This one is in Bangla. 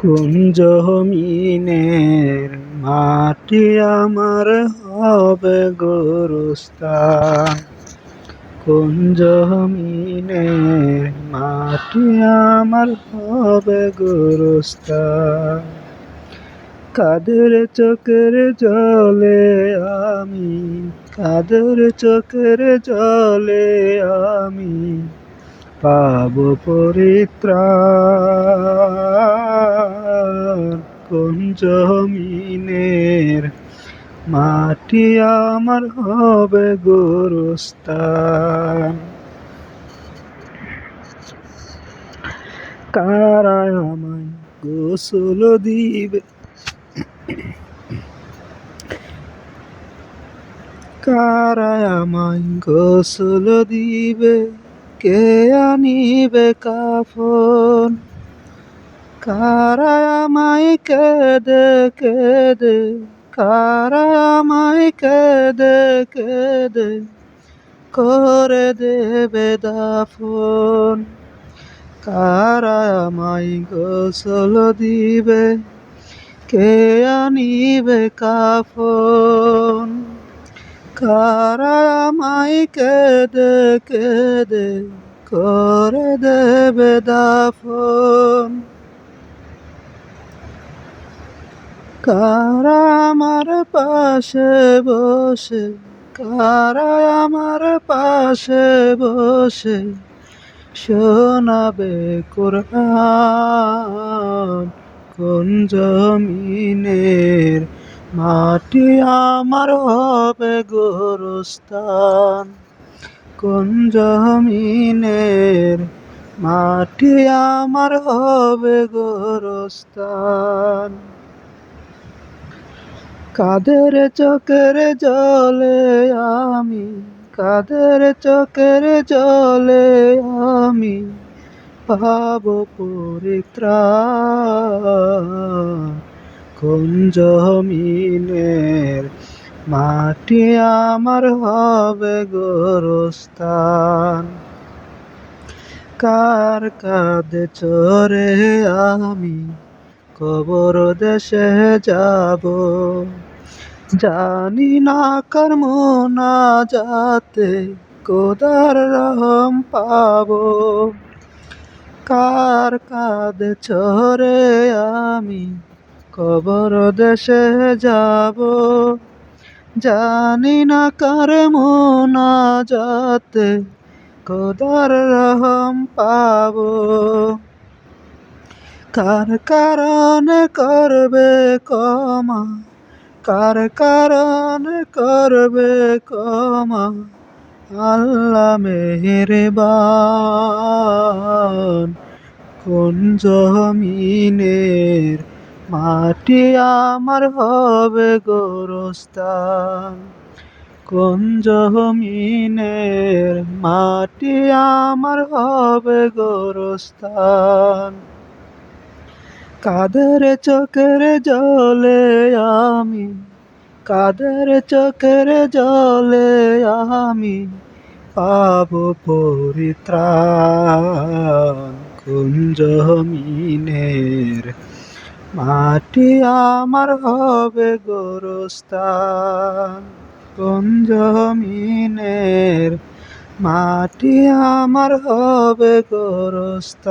কোন জমিনের মাটি আমার হবে গোরস্থান। কোন জমিনের মাটি আমার হবে গোরস্থান। কাদের চোখের জলে আমি, কাদের চোখের জলে আমি পাব পরিত্রাণ। কোন জমিনের মাটি আমার হবে গোরস্থান। কারা আমায় গোসল দিবে, কারা আমায় গোসল দিবে, কে আনিবে কাফন। কারা আমায় কেঁদে কেঁদে, কারা আমায় কেঁদে কেঁদে করে দেবে দাফন। কারা আমায় গোসল দিবে, কে আনিবে কাফন। কারা আমায় কেঁদে কেঁদে করে দেবে দাফন। কারা আমার পাশে বসে, কারা আমার পাশে বসে শোনাবে কোরআন। কোন জমিনের মাটি আমার হবে গোরস্থান। কোন জমিনের মাটি আমার হবে গোরস্থান। কাদের চোখের জলে আমি, কাদের চোখের জলে আমি পাব পরিত্রাণ। কোন জমিনের মাটি আমার হবে গোরস্থান। কার কাঁধে চড়ে আমি কবর দেশে যাব, জানি না কার মোনাজাতে খোদার রহম পাবো। কার কাঁধে চড়ে আমি কবর দেশে যাব, জানি না কার মোনাজাতে খোদার রহম পাবো। কার কারণে করবে ক্ষমা, কার কারণে করবে ক্ষমা আল্লাহ মেহেরবান। কোন জমিনের মাটি আমার হবে গোরস্থান। কোন জমিনের মাটি আমার হবে গোরস্থান। কাদের চোখের জলে আমি, কাদের চোখের জলে আমি পাব পরিত্রাণ। কোন জমিনের মাটি আমার হবে গোরস্থান। কোন জমিনের মাটি আমার হবে গোরস্থান।